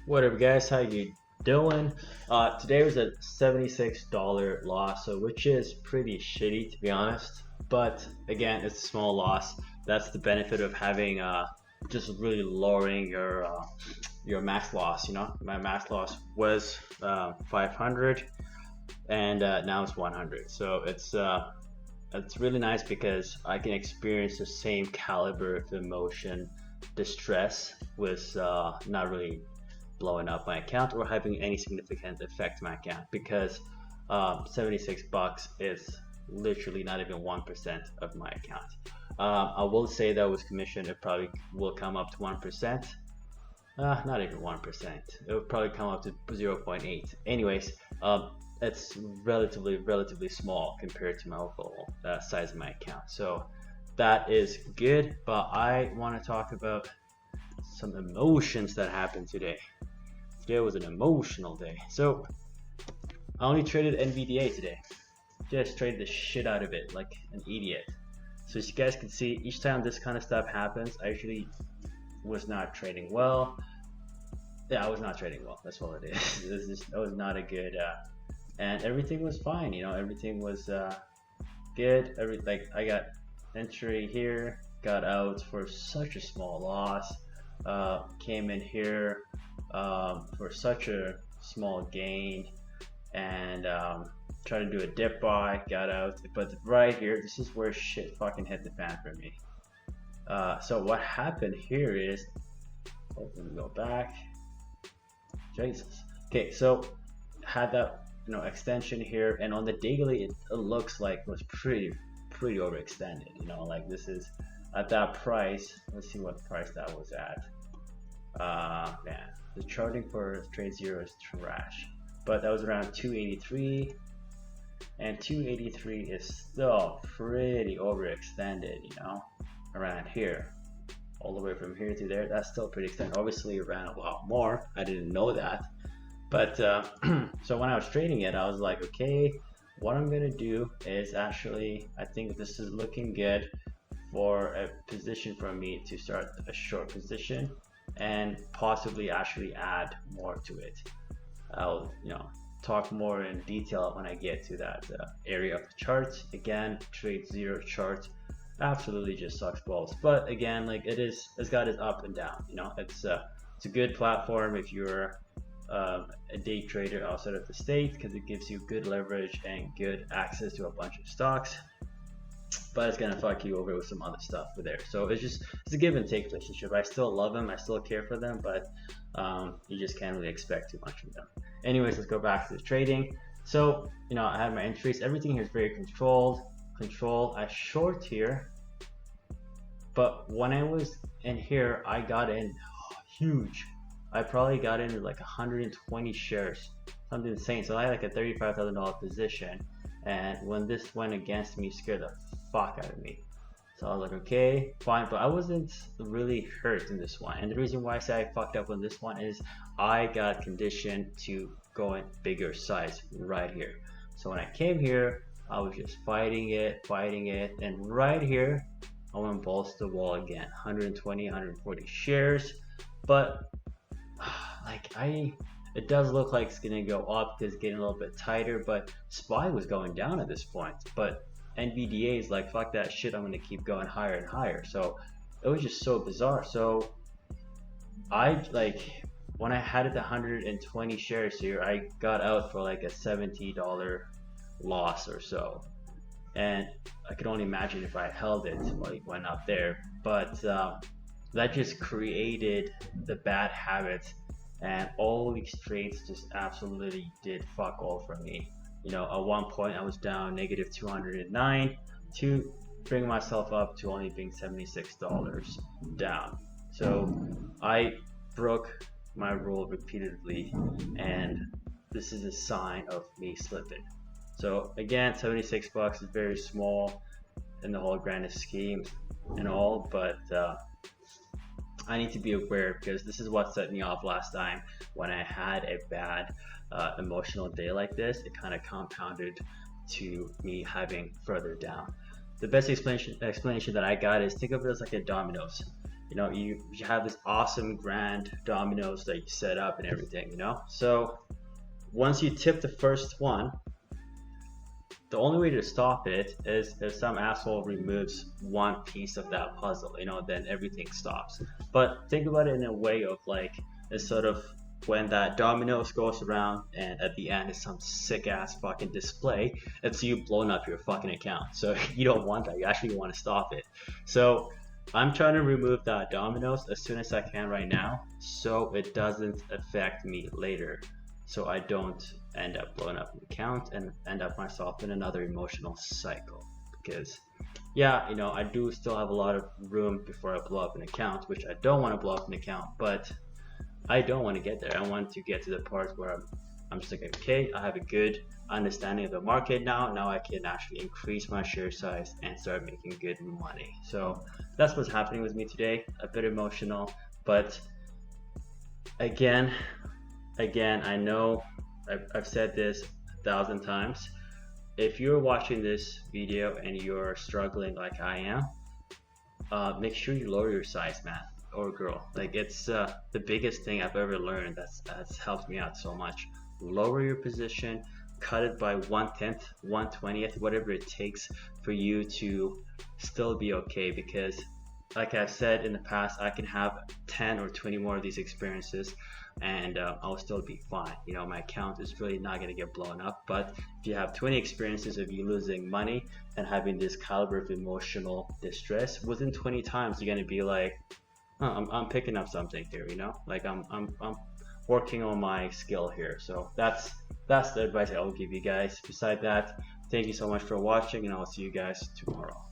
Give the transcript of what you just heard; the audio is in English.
What up, guys? How you doing? Today was a $76 loss, so which is pretty shitty to be honest. But again, it's a small loss. That's the benefit of having just really lowering your max loss. You know, my max loss was 500, and now it's 100. So it's really nice because I can experience the same caliber of emotion, distress, with not really blowing up my account or having any significant effect to my account, because 76 bucks is literally not even 1% of my account. I will say that with commission it probably will come up to 1%. Not even 1%. It would probably come up to 0.8. Anyways, it's relatively small compared to my overall size of my account. So that is good, but I want to talk about some emotions that happened today. Today was an emotional day. So I only traded NVDA today. Just traded the shit out of it like an idiot. So as you guys can see, each time this kind of stuff happens, I usually was not trading well. Yeah, I was not trading well. That's all it is. It was not a good, and everything was fine. You know, everything was good. Like I got entry here, got out for such a small loss. Came in here for such a small gain, and tried to do a dip buy, got out. But right here, this is where shit fucking hit the fan for me. So what happened here is, let me go back. Jesus. Okay, so had that extension here, and on the daily it looks like it was pretty overextended. You know, like this is at that price. Let's see what price that was at. Man, the charting for trade zero is trash, but that was around 283, and 283 is still pretty overextended. You know, around here, all the way from here to there, that's still pretty extended. Obviously it ran a lot more. I didn't know that, but so when I was trading it, I was like, okay, what I'm gonna do is actually, I think this is looking good for a position for me to start a short position and possibly actually add more to it. I'll talk more in detail when I get to that area of the chart. Again, trade zero chart absolutely just sucks balls, but again, like it's got its up and down. You know, it's a good platform if you're a day trader outside of the state, because it gives you good leverage and good access to a bunch of stocks, but it's gonna fuck you over with some other stuff for there. So it's a give and take relationship. I still love them, I still care for them, but you just can't really expect too much from them. Anyways, let's go back to the trading. So I had my entries, everything here is very controlled. I short here, but when I was in here, I got in huge. I probably got in like 120 shares, something insane. So I had like a $35,000 position, and when this went against me, it scared the fuck out of me. So I was like, okay, fine, but I wasn't really hurt in this one. And the reason why I say I fucked up on this one is I got conditioned to go in bigger size right here. So when I came here, I was just fighting it, and right here I went balls to the wall again. 120, 140 shares, but like it does look like it's gonna go up because it's getting a little bit tighter, but SPY was going down at this point, but NVDA is like, fuck that shit, I'm gonna keep going higher and higher. So it was just so bizarre. So I when I had it 120 shares here, I got out for like a $70 loss or so, and I could only imagine if I held it while it went up there. But that just created the bad habit, and all these trades just absolutely did fuck all for me. At one point I was down negative 209 to bring myself up to only being $76 down. So I broke my rule repeatedly, and this is a sign of me slipping. So again, 76 bucks is very small in the whole grand scheme and all, but I need to be aware, because this is what set me off last time when I had a bad emotional day like this. It kind of compounded to me having further down. The best explanation that I got is, think of it as like a dominoes. you have this awesome grand dominoes that you set up and everything, so once you tip the first one, the only way to stop it is if some asshole removes one piece of that puzzle, then everything stops. But think about it in a way of like, it's sort of when that dominoes goes around and at the end is some sick ass fucking display, it's you blowing up your fucking account. So you don't want that. You actually want to stop it. So I'm trying to remove that dominoes as soon as I can right now, so it doesn't affect me later, so I don't end up blowing up an account and end up myself in another emotional cycle. Because yeah, I do still have a lot of room before I blow up an account, which I don't want to blow up an account, but I don't want to get there. I want to get to the part where I'm just like, okay, I have a good understanding of the market now. Now I can actually increase my share size and start making good money. So that's what's happening with me today. A bit emotional, but again, I know I've said this 1,000 times. If you're watching this video and you're struggling like I am, make sure you lower your size, man or girl. Like, it's the biggest thing I've ever learned that's helped me out so much. Lower your position, cut it by 1/10, 1/20th, whatever it takes for you to still be okay. Because like I've said in the past, I can have 10 or 20 more of these experiences and I'll still be fine. My account is really not going to get blown up. But if you have 20 experiences of you losing money and having this caliber of emotional distress, within 20 times you're going to be like, oh, I'm picking up something here, like I'm working on my skill here. So that's the advice I'll give you guys. Besides that, thank you so much for watching, and I'll see you guys tomorrow.